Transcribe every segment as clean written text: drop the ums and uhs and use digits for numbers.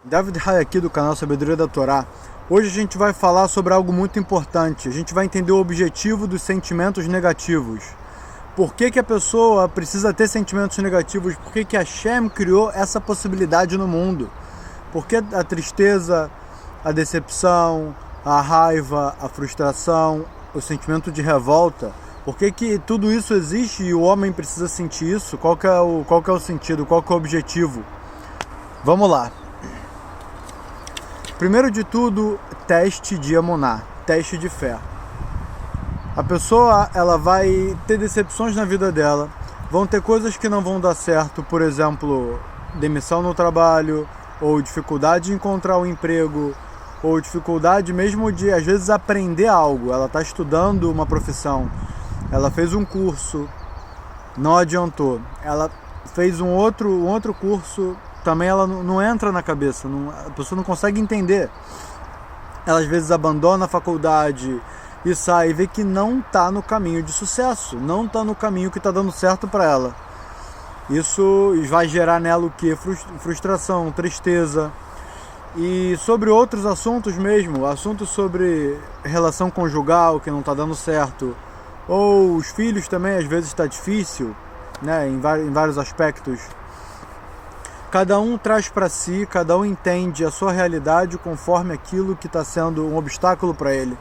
David Hay aqui do canal Sabedoria da Torá. Hoje a gente vai falar sobre algo muito importante. A gente vai entender o objetivo dos sentimentos negativos. Por que a pessoa precisa ter sentimentos negativos? Por que Hashem criou essa possibilidade no mundo? Por que a tristeza, a decepção, a raiva, a frustração, o sentimento de revolta? Por que tudo isso existe e o homem precisa sentir isso? Qual que é o sentido? Qual que é o objetivo? Vamos lá. Primeiro de tudo, teste de emuná, teste de fé. A pessoa, ela vai ter decepções na vida dela, vão ter coisas que não vão dar certo, por exemplo, demissão no trabalho, ou dificuldade de encontrar um emprego, ou dificuldade mesmo de, às vezes, aprender algo. Ela está estudando uma profissão, ela fez um curso, não adiantou. Ela fez um outro curso, também ela não entra na cabeça, a pessoa não consegue entender. Ela às vezes abandona a faculdade e sai e vê que não está no caminho de sucesso, não está no caminho que está dando certo para ela. Isso vai gerar nela o que? Frustração, tristeza. E sobre outros assuntos mesmo, assuntos sobre relação conjugal que não está dando certo, ou os filhos também às vezes está difícil, né, em vários aspectos. Cada um traz para si, cada um entende a sua realidade conforme aquilo que está sendo um obstáculo para ele.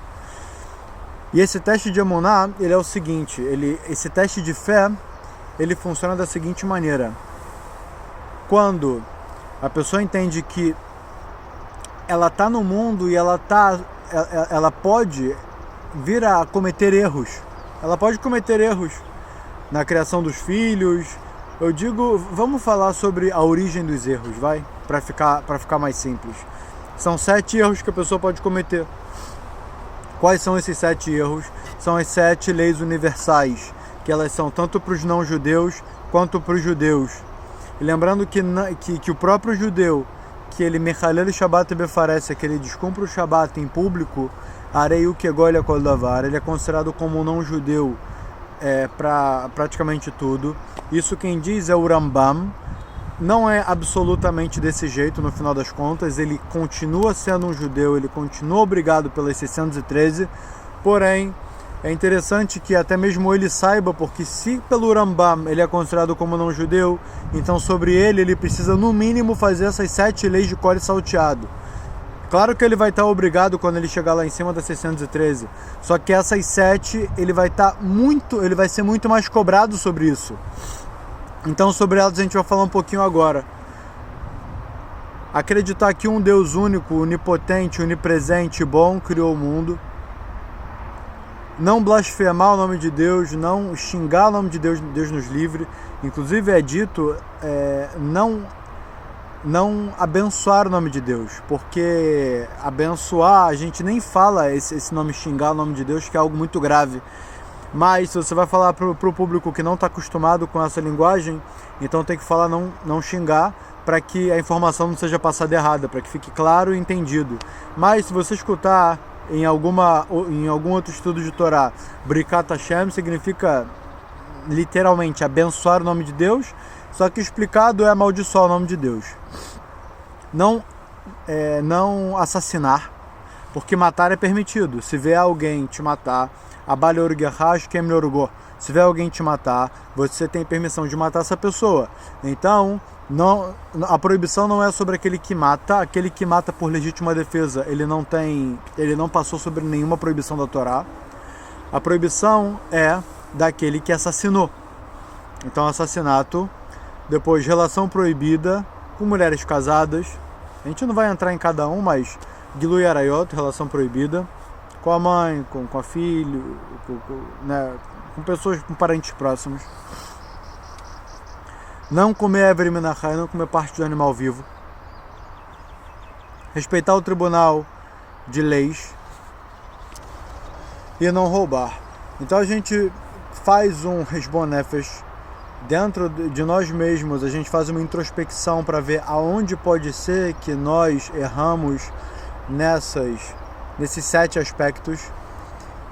E esse teste de emuná, ele é o seguinte, esse teste de fé, ele funciona da seguinte maneira. Quando a pessoa entende que ela está no mundo e ela pode vir a cometer erros. Ela pode cometer erros na criação dos filhos. Eu digo, vamos falar sobre a origem dos erros, vai? Para ficar mais simples. São 7 erros que a pessoa pode cometer. Quais são esses 7 erros? São as 7 leis universais, que elas são tanto para os não-judeus quanto para os judeus. E lembrando que o próprio judeu, que ele mechalel Shabbat befarece, que ele descumpre o Shabbat em público, arei o que golha kol davar, ele é considerado como um não-judeu para praticamente tudo. Isso quem diz é o Rambam. Não é absolutamente desse jeito no final das contas, ele continua sendo um judeu, ele continua obrigado pelas 613, porém é interessante que até mesmo ele saiba, porque se pelo Rambam ele é considerado como não judeu, então sobre ele precisa no mínimo fazer essas 7 leis de core salteado. Claro que ele vai estar obrigado quando ele chegar lá em cima das 613, só que essas 7 ele vai ser muito mais cobrado sobre isso. Então sobre elas a gente vai falar um pouquinho agora. Acreditar que um Deus único, onipotente, onipresente e bom criou o mundo. Não blasfemar o nome de Deus, não xingar o nome de Deus, Deus nos livre. Inclusive é dito não abençoar o nome de Deus, porque abençoar, a gente nem fala esse nome, xingar o nome de Deus, que é algo muito grave. Mas se você vai falar para o público que não está acostumado com essa linguagem, então tem que falar não xingar, para que a informação não seja passada errada, para que fique claro e entendido. Mas se você escutar em algum outro estudo de Torá, Brikat Hashem significa literalmente abençoar o nome de Deus, só que explicado é amaldiçoar o nome de Deus. Não assassinar, porque matar é permitido. Se vê alguém te matar, se vê alguém te matar, você tem permissão de matar essa pessoa. Então, a proibição não é sobre aquele que mata por legítima defesa. Ele não passou sobre nenhuma proibição da Torá. A proibição é daquele que assassinou. Então, assassinato, depois relação proibida com mulheres casadas. A gente não vai entrar em cada um, mas Gilui Arayot, relação proibida, com a mãe, com a filha, com pessoas, com parentes próximos. Não comer Ever Minachai, não comer parte do animal vivo. Respeitar o tribunal de leis. E não roubar. Então a gente faz um Heshbon Nefesh dentro de nós mesmos, a gente faz uma introspecção para ver aonde pode ser que nós erramos nesses 7 aspectos,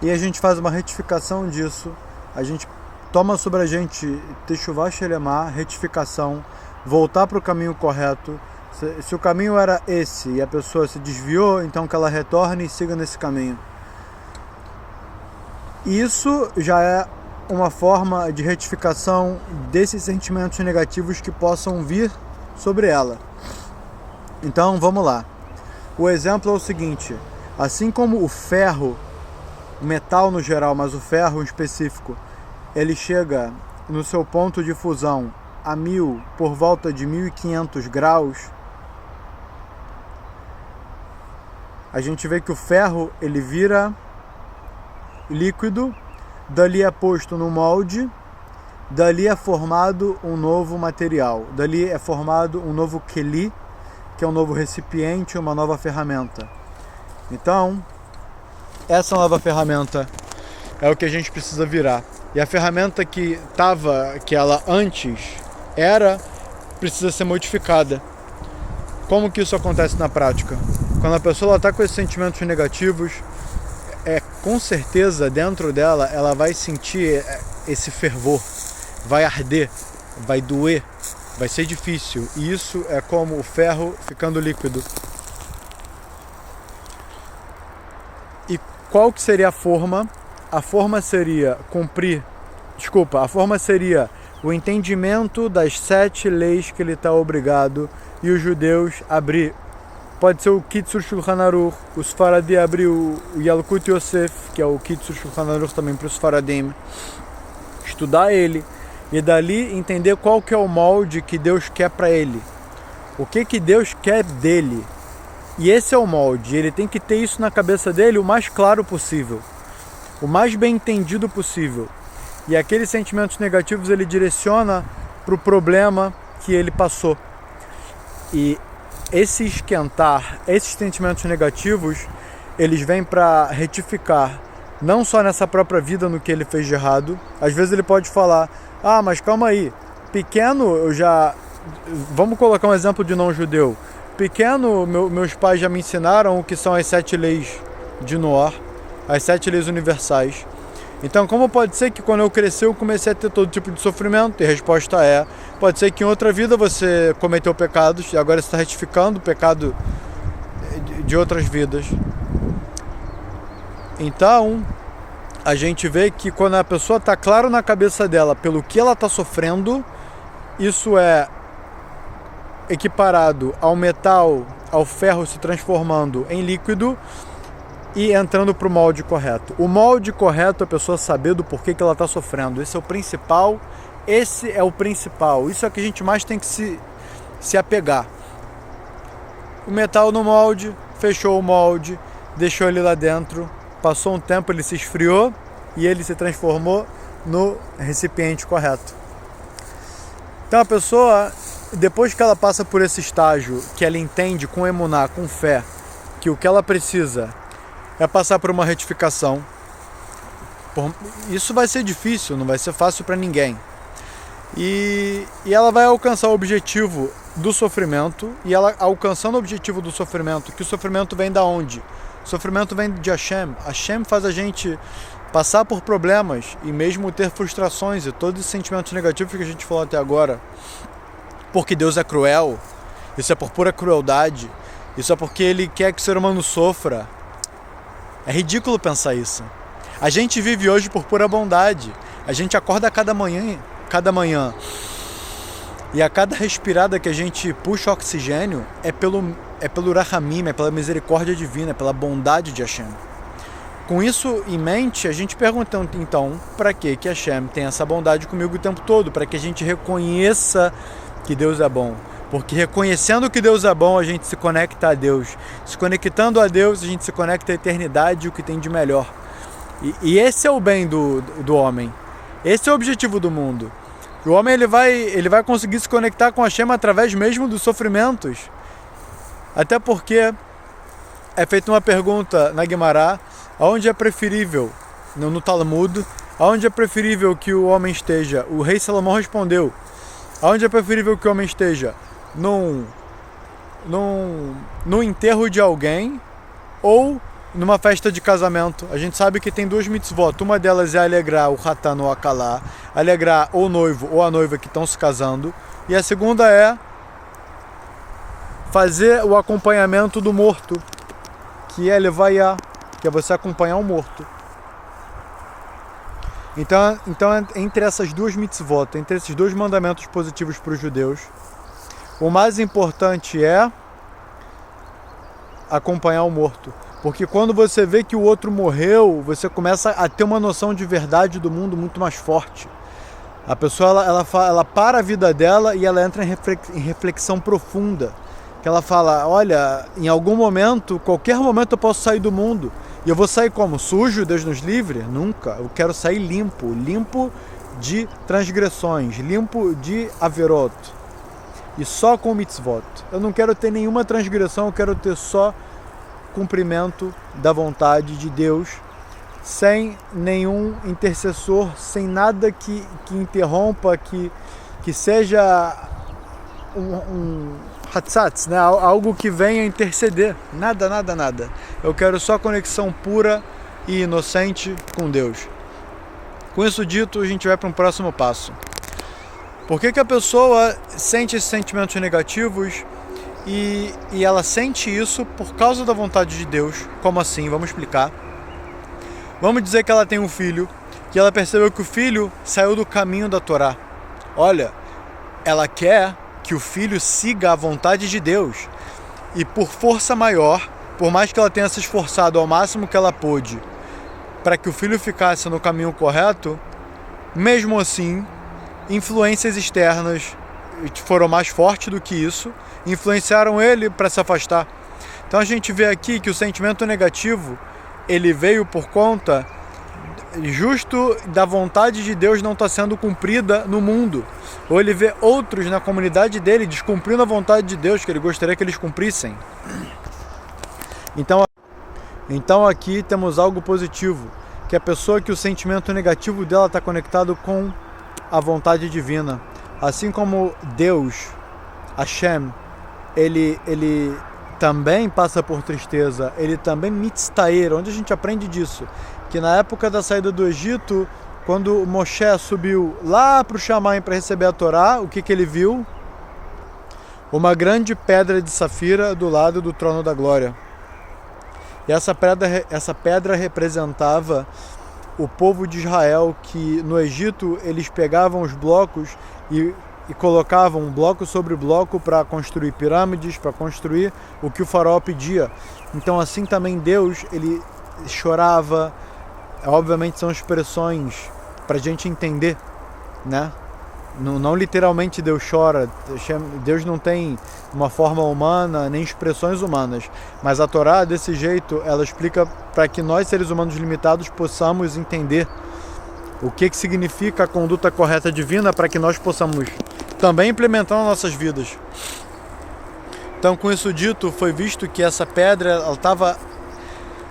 e a gente faz uma retificação disso. A gente toma sobre a gente Teshuvah Shelemah, retificação, voltar para o caminho correto, Se o caminho era esse e a pessoa se desviou, então que ela retorne e siga nesse caminho. Isso já é uma forma de retificação desses sentimentos negativos que possam vir sobre ela. Então vamos lá. O exemplo é o seguinte: assim como o ferro, o metal no geral, mas o ferro em específico, ele chega no seu ponto de fusão a por volta de 1500 graus, a gente vê que o ferro ele vira líquido, dali é posto no molde, dali é formado um novo material, dali é formado um novo keli, que é um novo recipiente, uma nova ferramenta. Então, essa nova ferramenta é o que a gente precisa virar. E a ferramenta que ela antes era, precisa ser modificada. Como que isso acontece na prática? Quando a pessoa está com esses sentimentos negativos, com certeza dentro dela ela vai sentir esse fervor, vai arder, vai doer, vai ser difícil. E isso é como o ferro ficando líquido. E qual que seria a forma? A forma seria o entendimento das 7 leis que ele está obrigado e os judeus abrir. Pode ser o Kitzur Shulchan Aruch, os Faradi abrir o Yalkut Yosef, que é o Kitzur Shulchan Aruch também para os Faradim, estudar ele e dali entender qual que é o molde que Deus quer para ele, o que Deus quer dele. E esse é o molde, ele tem que ter isso na cabeça dele o mais claro possível, o mais bem entendido possível. E aqueles sentimentos negativos ele direciona para o problema que ele passou. E esse esquentar, esses sentimentos negativos, eles vêm para retificar, não só nessa própria vida no que ele fez de errado. Às vezes ele pode falar, mas calma aí, pequeno vamos colocar um exemplo de não judeu. Pequeno, meus pais já me ensinaram o que são as 7 leis de Noé, as 7 leis universais. Então, como pode ser que quando eu cresci eu comecei a ter todo tipo de sofrimento? E a resposta pode ser que em outra vida você cometeu pecados e agora você está retificando o pecado de outras vidas. Então, a gente vê que quando a pessoa está claro na cabeça dela pelo que ela está sofrendo, isso é equiparado ao metal, ao ferro se transformando em líquido e entrando para o molde correto. O molde correto é a pessoa saber do porquê que ela está sofrendo. Esse é o principal. Isso é o que a gente mais tem que se apegar. O metal no molde, fechou o molde, deixou ele lá dentro, passou um tempo, ele se esfriou e ele se transformou no recipiente correto. Então a pessoa, depois que ela passa por esse estágio, que ela entende com emuná, com fé, que o que ela precisa é passar por uma retificação. Isso vai ser difícil, não vai ser fácil para ninguém. E ela vai alcançar o objetivo do sofrimento, e ela alcançando o objetivo do sofrimento, que o sofrimento vem da onde? O sofrimento vem de Hashem. Hashem faz a gente passar por problemas e mesmo ter frustrações e todos os sentimentos negativos que a gente falou até agora. Porque Deus é cruel, isso é por pura crueldade, isso é porque Ele quer que o ser humano sofra. É ridículo pensar isso. A gente vive hoje por pura bondade. A gente acorda cada manhã e a cada respirada que a gente puxa oxigênio é pelo Rahamim, é pela misericórdia divina, é pela bondade de Hashem. Com isso em mente, a gente pergunta então, para que Hashem tem essa bondade comigo o tempo todo? Para que a gente reconheça que Deus é bom. Porque reconhecendo que Deus é bom, a gente se conecta a Deus. Se conectando a Deus, a gente se conecta à eternidade e o que tem de melhor. E esse é o bem do homem. Esse é o objetivo do mundo. O homem ele vai conseguir se conectar com Hashem através mesmo dos sofrimentos. Até porque é feita uma pergunta na Guimará, aonde é preferível, no Talmud, aonde é preferível que o homem esteja? O rei Salomão respondeu, aonde é preferível que o homem esteja? No enterro de alguém ou numa festa de casamento. A gente sabe que tem 2 mitzvot. Uma delas é alegrar o Hatan ou a Kalá, alegrar o noivo ou a noiva que estão se casando. E a segunda é fazer o acompanhamento do morto, que é levaiá, que é você acompanhar o morto. Então entre essas duas mitzvot, entre esses dois mandamentos positivos para os judeus, o mais importante é acompanhar o morto. Porque quando você vê que o outro morreu, você começa a ter uma noção de verdade do mundo muito mais forte. A pessoa ela para a vida dela e ela entra em reflexão profunda. Que ela fala, olha, em algum momento, qualquer momento eu posso sair do mundo. E eu vou sair como? Sujo, Deus nos livre? Nunca. Eu quero sair limpo. Limpo de transgressões, limpo de averot. E só com mitzvot. Eu não quero ter nenhuma transgressão, eu quero ter só cumprimento da vontade de Deus, sem nenhum intercessor, sem nada que interrompa, que seja um hatzatz, né? Algo que venha interceder. Nada. Eu quero só conexão pura e inocente com Deus. Com isso dito, a gente vai para um próximo passo. Por que a pessoa sente esses sentimentos negativos e ela sente isso por causa da vontade de Deus? Como assim? Vamos explicar. Vamos dizer que ela tem um filho, que ela percebeu que o filho saiu do caminho da Torá. Olha, ela quer que o filho siga a vontade de Deus. E por força maior, por mais que ela tenha se esforçado ao máximo que ela pôde para que o filho ficasse no caminho correto, mesmo assim, influências externas foram mais fortes do que isso, influenciaram ele para se afastar. Então a gente vê aqui que o sentimento negativo, ele veio por conta justo da vontade de Deus não estar sendo cumprida no mundo. Ou ele vê outros na comunidade dele descumprindo a vontade de Deus, que ele gostaria que eles cumprissem. Então aqui temos algo positivo, que a pessoa que o sentimento negativo dela está conectado com a vontade divina. Assim como Deus, Hashem, ele também passa por tristeza, ele também mitztaer. Onde a gente aprende disso? Que na época da saída do Egito, quando Moshe subiu lá para o Shamayim para receber a Torá, o que ele viu? Uma grande pedra de safira do lado do trono da glória. E essa pedra representava o povo de Israel, que no Egito eles pegavam os blocos e colocavam bloco sobre bloco para construir pirâmides, para construir o que o faraó pedia. Então assim também Deus, ele chorava. Obviamente são expressões para a gente entender, né? Não literalmente Deus chora, Deus não tem uma forma humana, nem expressões humanas, mas a Torá, desse jeito, ela explica para que nós, seres humanos limitados, possamos entender o que significa a conduta correta divina, para que nós possamos também implementar nas nossas vidas. Então, com isso dito, foi visto que essa pedra ela estava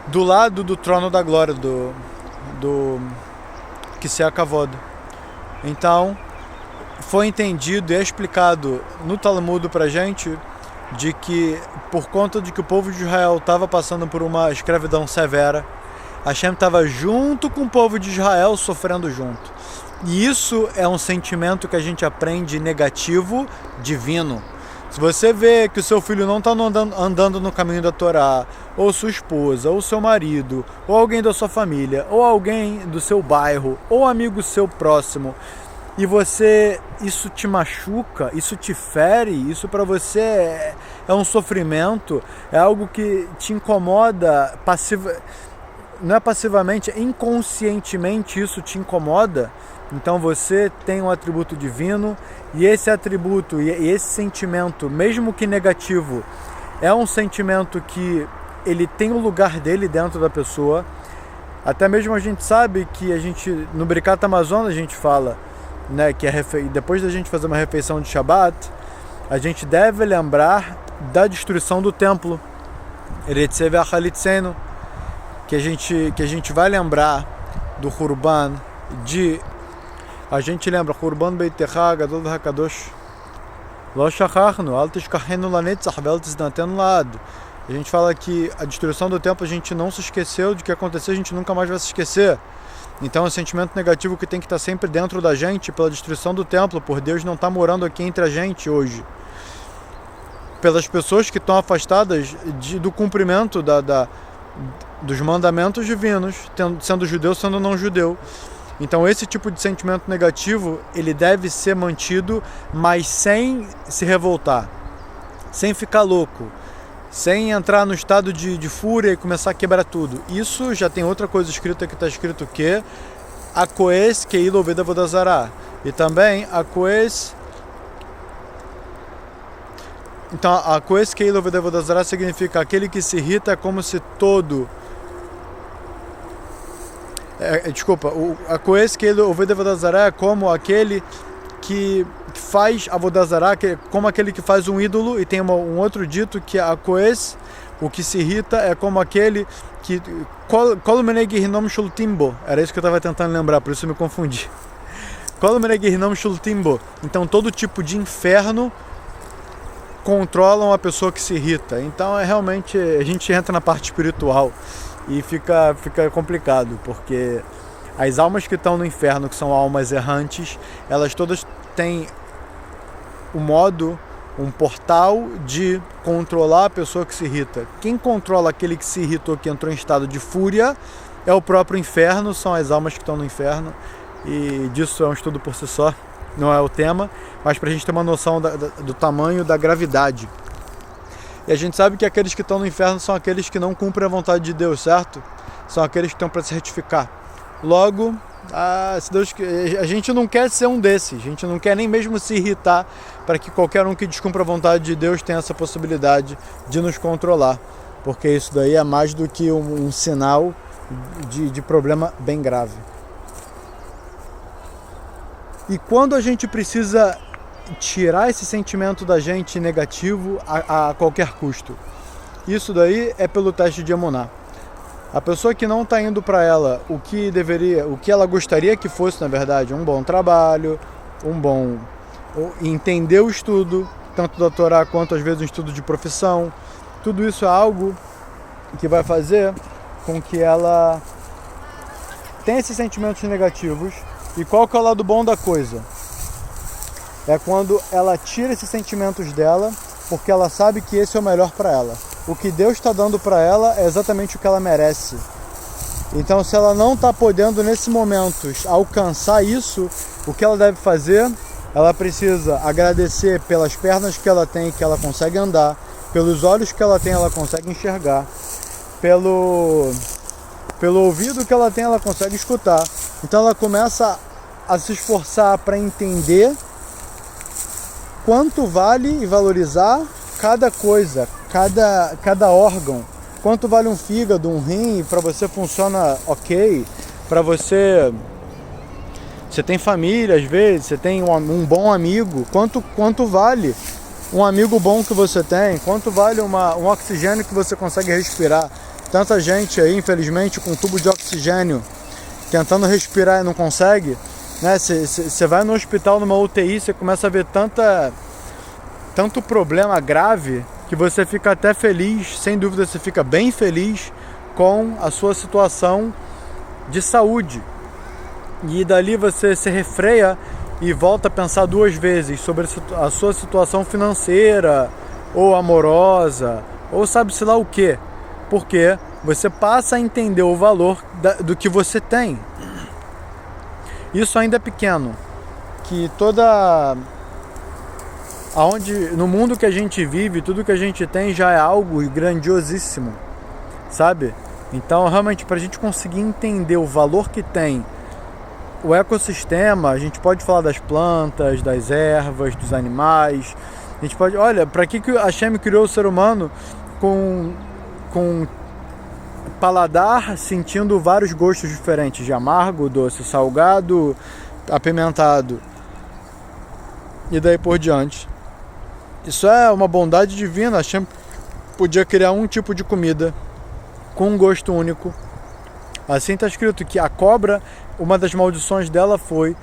do lado do trono da glória, do Kisei Kavod. Então, foi entendido e explicado no Talmud pra gente de que, por conta de que o povo de Israel estava passando por uma escravidão severa, Hashem estava junto com o povo de Israel, sofrendo junto. E isso é um sentimento que a gente aprende negativo, divino. Se você vê que o seu filho não está andando no caminho da Torá, ou sua esposa, ou seu marido, ou alguém da sua família, ou alguém do seu bairro, ou amigo seu próximo, e isso te machuca, isso te fere, isso para você é um sofrimento, é algo que te incomoda, não é passivamente, é inconscientemente isso te incomoda, então você tem um atributo divino, e esse atributo e esse sentimento, mesmo que negativo, é um sentimento que ele tem o lugar dele dentro da pessoa. Até mesmo a gente sabe que no Birkat Hamazon a gente fala, né, que depois da gente fazer uma refeição de Shabbat, a gente deve lembrar da destruição do templo, que a gente vai lembrar do Hurban, a gente lembra Hurban Beitecha Gadol Hakadosh Lo Shachachnu Al Tishkachenu Lanetzach Vel Tiznatenu Laad. A gente fala que a destruição do templo a gente não se esqueceu, de que aconteceu a gente nunca mais vai se esquecer. Então é um sentimento negativo que tem que estar sempre dentro da gente pela destruição do templo, por Deus não estar morando aqui entre a gente hoje. pelas pessoas que estão afastadas do cumprimento dos mandamentos divinos, sendo judeu, sendo não judeu. Então esse tipo de sentimento negativo, ele deve ser mantido, mas sem se revoltar, sem ficar louco, sem entrar no estado de fúria e começar a quebrar tudo. Isso já tem outra coisa escrita que está escrito que Akoes Keilo Veda Vodazara. E também Akoes. Então Akoes Keilo Veda Vodazara significa aquele que se irrita como se todo. A Koes Keilo Veda Vodazara é como aquele que faz a Vodazara, como aquele que faz um ídolo, e tem um outro dito que a Koes, o que se irrita, é como aquele que Kolumenegirnom Shultimbo, era isso que eu estava tentando lembrar, por isso eu me confundi. Kolumenegirnom Shultimbo, então todo tipo de inferno controla uma pessoa que se irrita. Então realmente a gente entra na parte espiritual e fica complicado, porque as almas que estão no inferno, que são almas errantes, elas todas têm um portal de controlar a pessoa que se irrita. Quem controla aquele que se irritou, que entrou em estado de fúria, é o próprio inferno, são as almas que estão no inferno, e disso é um estudo por si só, não é o tema, mas para a gente ter uma noção do tamanho da gravidade. E a gente sabe que aqueles que estão no inferno são aqueles que não cumprem a vontade de Deus, certo? São aqueles que estão para se retificar. Logo, se Deus, a gente não quer ser um desses, a gente não quer nem mesmo se irritar para que qualquer um que descumpra a vontade de Deus tenha essa possibilidade de nos controlar, porque isso daí é mais do que um sinal de problema bem grave. E quando a gente precisa tirar esse sentimento da gente negativo a qualquer custo, isso daí é pelo teste de Emuná. A pessoa que não está indo para ela o que ela gostaria que fosse, na verdade, um bom trabalho, entender o estudo, tanto da Torá quanto às vezes um estudo de profissão, tudo isso é algo que vai fazer com que ela tenha esses sentimentos negativos. E qual que é o lado bom da coisa? É quando ela tira esses sentimentos dela, porque ela sabe que esse é o melhor para ela. O que Deus está dando para ela é exatamente o que ela merece. Então, se ela não está podendo, nesse momento, alcançar isso, o que ela deve fazer? Ela precisa agradecer pelas pernas que ela tem, que ela consegue andar, pelos olhos que ela tem, ela consegue enxergar, pelo ouvido que ela tem, ela consegue escutar. Então, ela começa a se esforçar para entender quanto vale e valorizar cada coisa, cada órgão. Quanto vale um fígado, um rim, para você funciona ok, para você tem família às vezes, você tem um bom amigo, quanto vale um amigo bom que você tem, quanto vale um oxigênio que você consegue respirar. Tanta gente aí, infelizmente, com tubo de oxigênio, tentando respirar e não consegue, né? Você vai no hospital, numa UTI, você começa a ver tanto problema grave, que você fica até feliz, sem dúvida você fica bem feliz com a sua situação de saúde. E dali você se refreia e volta a pensar duas vezes sobre a sua situação financeira, ou amorosa, ou sabe-se lá o que. Porque você passa a entender o valor do que você tem. Isso ainda é pequeno, que no mundo que a gente vive, tudo que a gente tem já é algo grandiosíssimo, sabe? Então, realmente, para a gente conseguir entender o valor que tem o ecossistema, a gente pode falar das plantas, das ervas, dos animais. A gente pode, olha, para que Hashem criou o ser humano com paladar, sentindo vários gostos diferentes, de amargo, doce, salgado, apimentado e daí por diante. Isso é uma bondade divina. Hashem podia criar um tipo de comida com um gosto único. Assim está escrito que a cobra, uma das maldições dela foi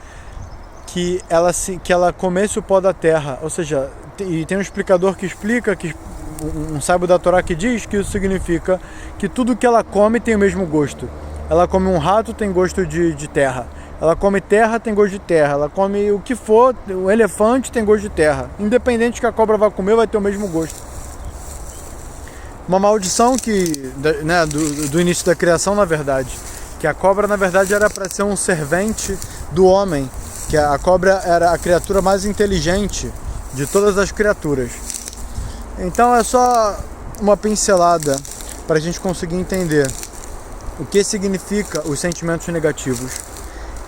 que ela comesse o pó da terra. Ou seja, e tem um explicador que explica, um sábio da Torá que diz que isso significa que tudo que ela come tem o mesmo gosto. Ela come um rato, tem gosto de terra. Ela come terra, tem gosto de terra. Ela come o que for, o elefante tem gosto de terra. Independente que a cobra vai comer, vai ter o mesmo gosto. Uma maldição que, né, do início da criação, na verdade. Que a cobra, na verdade, era para ser um servente do homem. Que a cobra era a criatura mais inteligente de todas as criaturas. Então é só uma pincelada para a gente conseguir entender o que significa os sentimentos negativos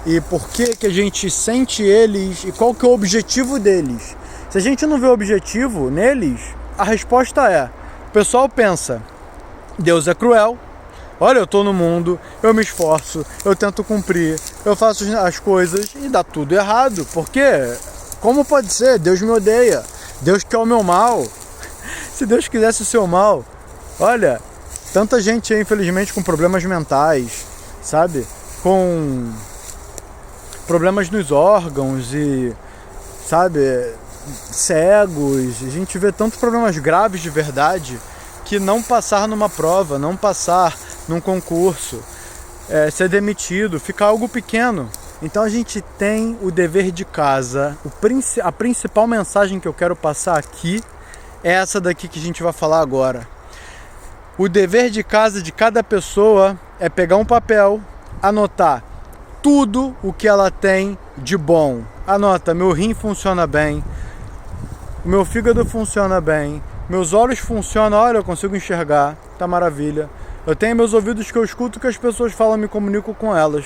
e por que a gente sente eles e qual que é o objetivo deles. Se a gente não vê o objetivo neles, a resposta é: o pessoal pensa, Deus é cruel, olha, eu estou no mundo, eu me esforço, eu tento cumprir, eu faço as coisas e dá tudo errado. Por quê? Como pode ser? Deus me odeia, Deus quer o meu mal. Se Deus quisesse o seu mal, olha, tanta gente aí, infelizmente, com problemas mentais, sabe? Com problemas nos órgãos e, sabe, cegos. A gente vê tantos problemas graves de verdade que não passar numa prova, não passar num concurso, ser demitido, fica algo pequeno. Então a gente tem o dever de casa. A principal mensagem que eu quero passar aqui é essa daqui que a gente vai falar agora. O dever de casa de cada pessoa é pegar um papel, anotar tudo o que ela tem de bom. Anota: meu rim funciona bem, meu fígado funciona bem, meus olhos funcionam, olha, eu consigo enxergar, tá maravilha. Eu tenho meus ouvidos que eu escuto que as pessoas falam, me comunico com elas.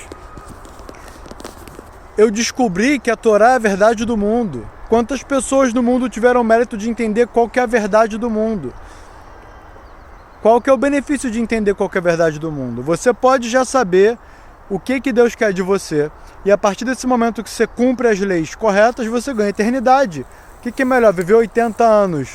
Eu descobri que a Torá é a verdade do mundo. Quantas pessoas no mundo tiveram o mérito de entender qual que é a verdade do mundo? Qual que é o benefício de entender qual que é a verdade do mundo? Você pode já saber o que Deus quer de você. E a partir desse momento que você cumpre as leis corretas, você ganha eternidade. O que é melhor? Viver 80 anos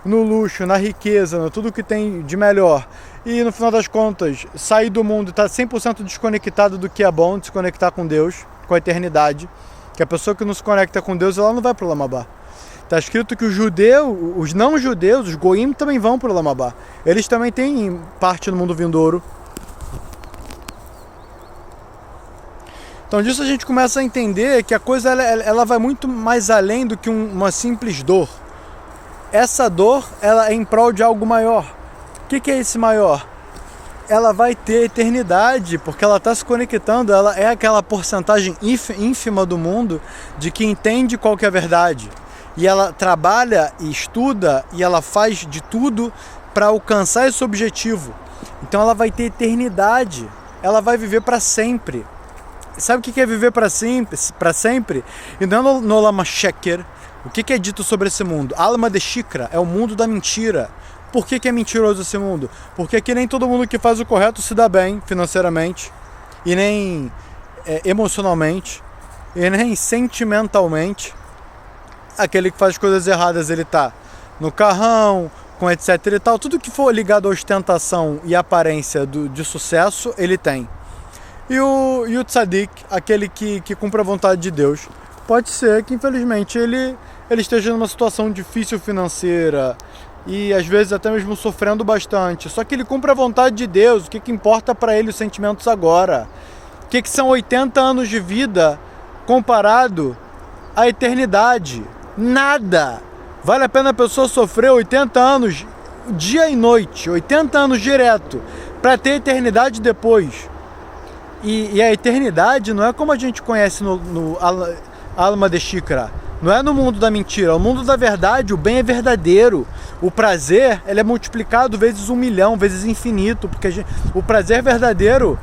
no luxo, na riqueza, no tudo que tem de melhor. E no final das contas, sair do mundo e estar 100% desconectado do que é bom, desconectar com Deus, com a eternidade. Que a pessoa que não se conecta com Deus, ela não vai para o Lamabá. Está escrito que os não judeus, os goim, também vão para o Lamabá. Eles também têm parte no mundo vindouro. Então disso a gente começa a entender que a coisa ela vai muito mais além do que uma simples dor. Essa dor ela é em prol de algo maior. O que é esse maior? Ela vai ter eternidade, porque ela está se conectando, ela é aquela porcentagem ínfima do mundo de que entende qual que é a verdade. E ela trabalha e estuda e ela faz de tudo para alcançar esse objetivo. Então ela vai ter eternidade, ela vai viver para sempre. Sabe o que é viver para sempre? E não no Olam Sheker. O que é dito sobre esse mundo? Alma de Shikra é o mundo da mentira. Por que é mentiroso esse mundo? Porque aqui nem todo mundo que faz o correto se dá bem financeiramente, e nem emocionalmente, e nem sentimentalmente. Aquele que faz coisas erradas, ele tá no carrão, com etc e tal. Tudo que for ligado à ostentação e aparência de sucesso, ele tem. E o tzadik, aquele que cumpre a vontade de Deus, pode ser que infelizmente ele esteja numa situação difícil financeira e às vezes até mesmo sofrendo bastante. Só que ele cumpre a vontade de Deus. O que importa para ele os sentimentos agora? O que são 80 anos de vida comparado à eternidade? Nada! Vale a pena a pessoa sofrer 80 anos dia e noite, 80 anos direto, para ter eternidade depois. E a eternidade não é como a gente conhece no Alma de Shikra. Não é no mundo da mentira, é o mundo da verdade. O bem é verdadeiro. O prazer ele é multiplicado vezes 1 milhão, vezes infinito. Porque o prazer verdadeiro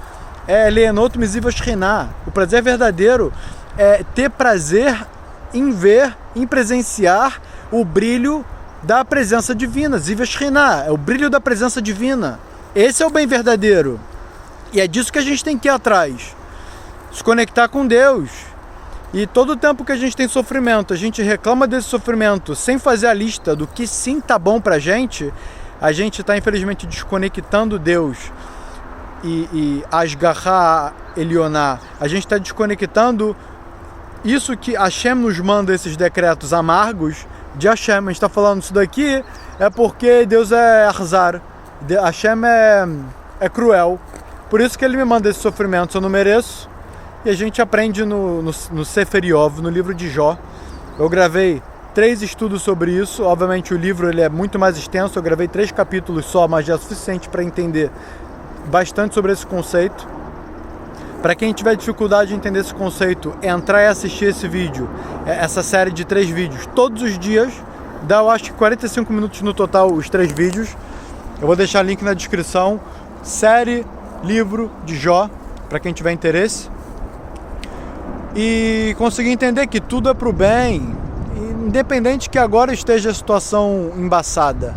é Leonot Mizivas Riná. O prazer verdadeiro é ter prazer em ver, em presenciar o brilho da presença divina. Zivas Riná, é o brilho da presença divina. Esse é o bem verdadeiro. E é disso que a gente tem que ir atrás. Se conectar com Deus. E todo o tempo que a gente tem sofrimento, a gente reclama desse sofrimento sem fazer a lista do que sim tá bom pra gente, a gente está infelizmente desconectando Deus e Asgarra Elioná. A gente está desconectando isso que Hashem nos manda, esses decretos amargos de Hashem. A gente está falando isso daqui é porque Deus é Arzar, Hashem é cruel. Por isso que ele me manda esse sofrimento, eu não mereço. E a gente aprende no Sefer Iov, no livro de Jó. Eu gravei 3 estudos sobre isso. Obviamente o livro ele é muito mais extenso, eu gravei 3 capítulos só, mas já é suficiente para entender bastante sobre esse conceito. Para quem tiver dificuldade de entender esse conceito, entrar e assistir esse vídeo, essa série de 3 vídeos, todos os dias, dá eu acho que 45 minutos no total os 3 vídeos. Eu vou deixar link na descrição. Série, livro de Jó, para quem tiver interesse. E conseguir entender que tudo é pro bem, independente que agora esteja a situação embaçada.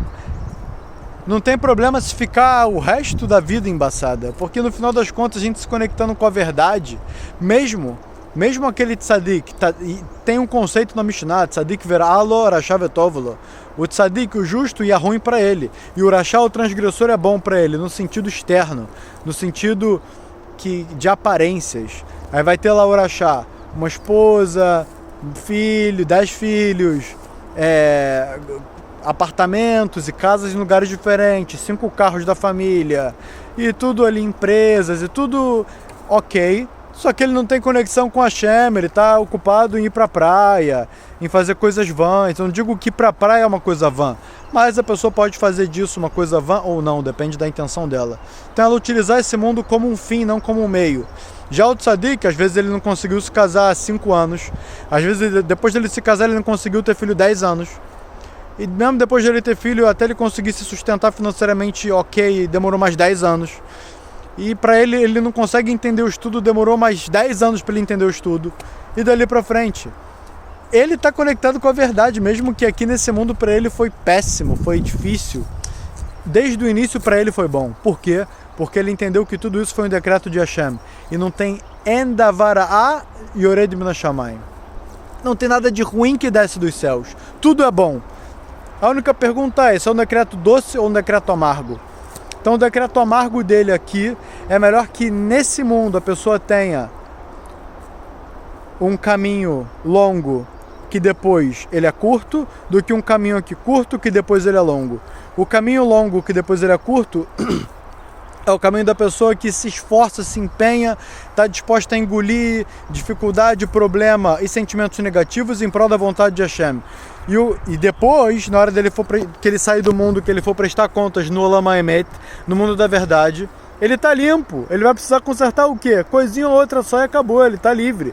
Não tem problema se ficar o resto da vida embaçada, porque no final das contas a gente se conectando com a verdade, mesmo aquele tzadik, tem um conceito na Mishnah, tzadik veralo, rasha vetovolo. O tzadik, o justo, ia ruim para ele, e o rasha, o transgressor, é bom para ele, no sentido externo, no sentido de aparências. Aí vai ter lá o rasha, uma esposa, um filho, 10 filhos, apartamentos e casas em lugares diferentes, 5 carros da família, e tudo ali, empresas, e tudo ok, só que ele não tem conexão com a Hashem, ele está ocupado em ir para a praia, em fazer coisas vãs. Eu não digo que para a praia é uma coisa vã, mas a pessoa pode fazer disso uma coisa vã ou não, depende da intenção dela. Então ela utilizar esse mundo como um fim, não como um meio. Já o tzadik, às vezes ele não conseguiu se casar há 5 anos, às vezes depois dele se casar ele não conseguiu ter filho 10 anos, e mesmo depois de ele ter filho, até ele conseguir se sustentar financeiramente ok, demorou mais 10 anos. E para ele não consegue entender o estudo, demorou mais 10 anos para ele entender o estudo. E dali para frente, ele está conectado com a verdade, mesmo que aqui nesse mundo para ele foi péssimo, foi difícil. Desde o início para ele foi bom. Por quê? Porque ele entendeu que tudo isso foi um decreto de Hashem. E não tem endavara yored min hashamayim. Não tem nada de ruim que desce dos céus. Tudo é bom. A única pergunta é, se é um decreto doce ou um decreto amargo? Então o decreto amargo dele aqui é melhor que nesse mundo a pessoa tenha um caminho longo que depois ele é curto, do que um caminho aqui curto que depois ele é longo. O caminho longo que depois ele é curto é o caminho da pessoa que se esforça, se empenha, está disposta a engolir dificuldade, problema e sentimentos negativos em prol da vontade de Hashem. E depois, na hora que ele sair do mundo, que ele for prestar contas no Olam HaEmet, no mundo da verdade, ele está limpo. Ele vai precisar consertar o quê? Coisinha ou outra só e acabou, ele está livre.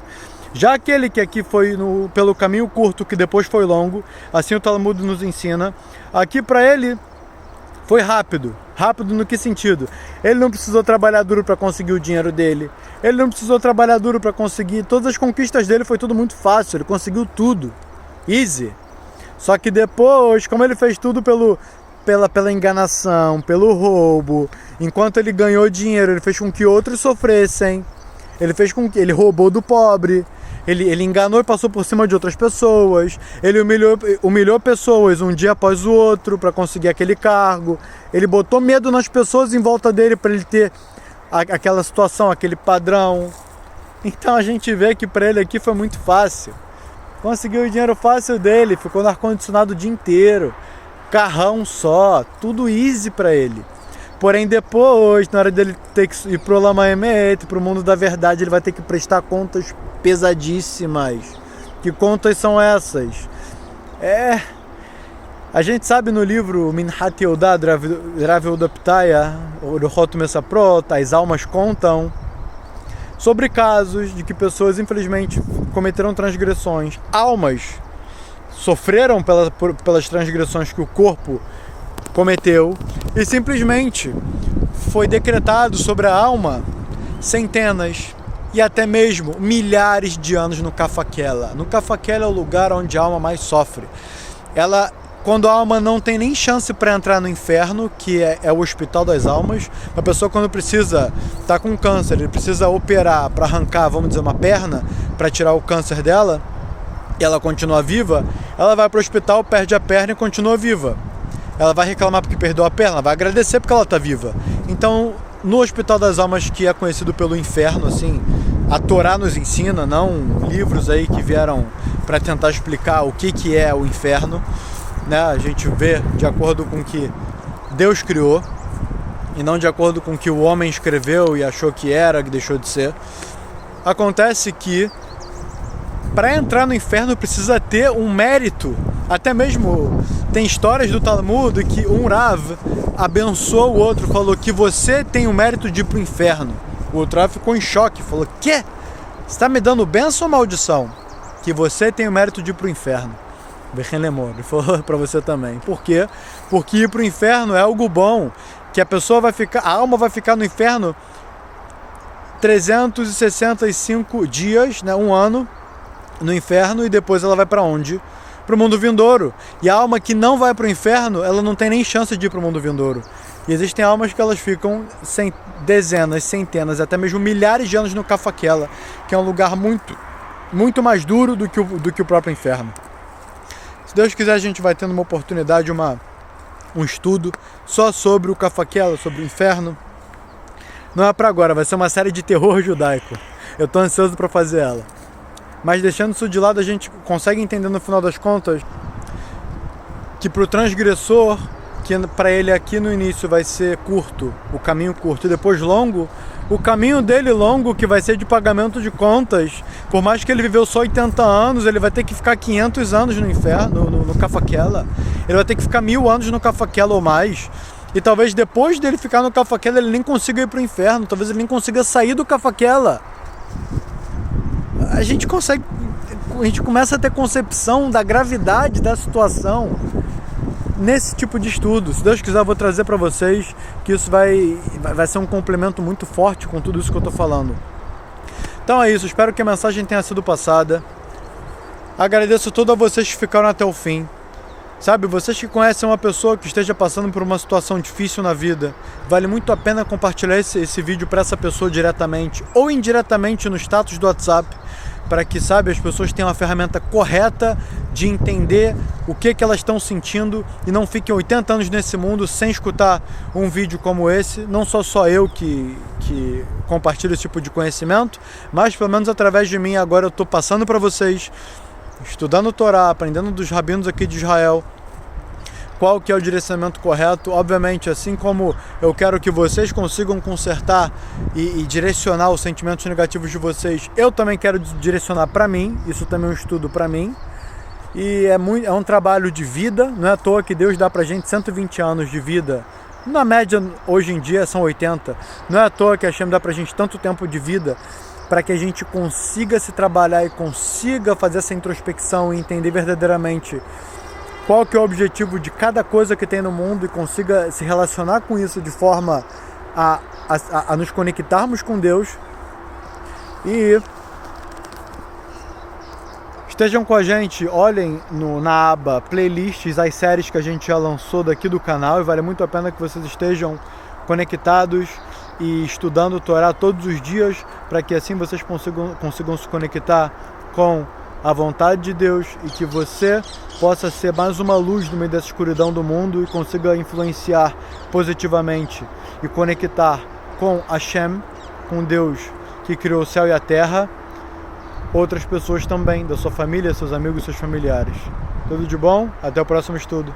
Já aquele que aqui foi pelo caminho curto, que depois foi longo, assim o Talmud nos ensina, aqui para ele foi rápido. Rápido no que sentido? Ele não precisou trabalhar duro para conseguir o dinheiro dele. Ele não precisou trabalhar duro para conseguir. Todas as conquistas dele foi tudo muito fácil. Ele conseguiu tudo. Easy. Só que depois, como ele fez tudo pela enganação, pelo roubo, enquanto ele ganhou dinheiro, ele fez com que outros sofressem. Ele roubou do pobre. Ele enganou e passou por cima de outras pessoas. Ele humilhou pessoas um dia após o outro para conseguir aquele cargo. Ele botou medo nas pessoas em volta dele para ele ter aquela situação, aquele padrão. Então a gente vê que para ele aqui foi muito fácil. Conseguiu o dinheiro fácil dele, ficou no ar-condicionado o dia inteiro. Carrão só, tudo easy para ele. Porém depois, na hora dele ter que ir pro Olam HaEmet, pro mundo da verdade, ele vai ter que prestar contas pesadíssimas. Que contas são essas? A gente sabe no livro Minhat Yehudá, Rav Yehuda Ptaya, Orchot Mesaprot, as almas contam sobre casos de que pessoas infelizmente cometeram transgressões. Almas sofreram pelas transgressões que o corpo cometeu e simplesmente foi decretado sobre a alma centenas e até mesmo milhares de anos no Kafakela. No Kafakela é o lugar onde a alma mais sofre. Quando a alma não tem nem chance para entrar no inferno, que é o hospital das almas, a pessoa quando está com câncer, ele precisa operar para arrancar, vamos dizer, uma perna, para tirar o câncer dela, e ela continua viva, ela vai para o hospital, perde a perna e continua viva. Ela vai reclamar porque perdeu a perna, vai agradecer porque ela está viva. Então, no Hospital das Almas, que é conhecido pelo inferno, assim, a Torá nos ensina, não livros aí que vieram para tentar explicar o que é o inferno, né? A gente vê de acordo com o que Deus criou e não de acordo com o que o homem escreveu e achou que era, que deixou de ser. Acontece que para entrar no inferno precisa ter um mérito. Até mesmo tem histórias do Talmud que um Rav abençoou o outro, falou que você tem o mérito de ir pro inferno. O outro Rav ficou em choque, falou: "Quê? Você está me dando bênção ou maldição? Que você tem o mérito de ir pro inferno." Ele falou para você também. Por quê? Porque ir pro inferno é algo bom, que a alma vai ficar no inferno 365 dias, né, um ano no inferno, e depois ela vai para onde? Para o mundo vindouro. E a alma que não vai para o inferno, ela não tem nem chance de ir para o mundo vindouro. E existem almas que elas ficam dezenas, centenas, até mesmo milhares de anos no Cafaquela, que é um lugar muito mais duro do que o próprio inferno. Se Deus quiser, a gente vai tendo uma oportunidade, um estudo só sobre o Cafaquela, sobre o inferno. Não é para agora, vai ser uma série de terror judaico. Eu estou ansioso para fazer ela. Mas deixando isso de lado, a gente consegue entender no final das contas que para o transgressor, que para ele aqui no início vai ser curto, o caminho curto, e depois longo, o caminho dele longo, que vai ser de pagamento de contas, por mais que ele viveu só 80 anos, ele vai ter que ficar 500 anos no inferno, no Cafaquela. Ele vai ter que ficar 1000 anos no Cafaquela ou mais. E talvez depois dele ficar no Cafaquela, ele nem consiga ir para o inferno, talvez ele nem consiga sair do Cafaquela. A gente começa a ter concepção da gravidade da situação nesse tipo de estudo. Se Deus quiser, eu vou trazer para vocês que isso vai ser um complemento muito forte com tudo isso que eu estou falando. Então é isso, espero que a mensagem tenha sido passada. Agradeço a todos vocês que ficaram até o fim. Sabe, vocês que conhecem uma pessoa que esteja passando por uma situação difícil na vida, vale muito a pena compartilhar esse vídeo para essa pessoa diretamente ou indiretamente no status do WhatsApp, para que, sabe, as pessoas tenham a ferramenta correta de entender o que elas estão sentindo e não fiquem 80 anos nesse mundo sem escutar um vídeo como esse. Não só eu que compartilho esse tipo de conhecimento, mas pelo menos através de mim agora eu estou passando para vocês, estudando o Torá, aprendendo dos rabinos aqui de Israel, qual que é o direcionamento correto. Obviamente, assim como eu quero que vocês consigam consertar e direcionar os sentimentos negativos de vocês, eu também quero direcionar para mim, isso também é um estudo para mim, e é um trabalho de vida. Não é à toa que Deus dá pra gente 120 anos de vida, na média hoje em dia são 80, não é à toa que a Hashem dá pra gente tanto tempo de vida, para que a gente consiga se trabalhar e consiga fazer essa introspecção e entender verdadeiramente qual que é o objetivo de cada coisa que tem no mundo e consiga se relacionar com isso de forma a nos conectarmos com Deus. E estejam com a gente, olhem na aba playlists as séries que a gente já lançou daqui do canal, e vale muito a pena que vocês estejam conectados e estudando o Torá todos os dias, para que assim vocês consigam se conectar com a vontade de Deus e que você possa ser mais uma luz no meio dessa escuridão do mundo e consiga influenciar positivamente e conectar com Hashem, com Deus que criou o céu e a terra, outras pessoas também, da sua família, seus amigos, seus familiares. Tudo de bom, até o próximo estudo.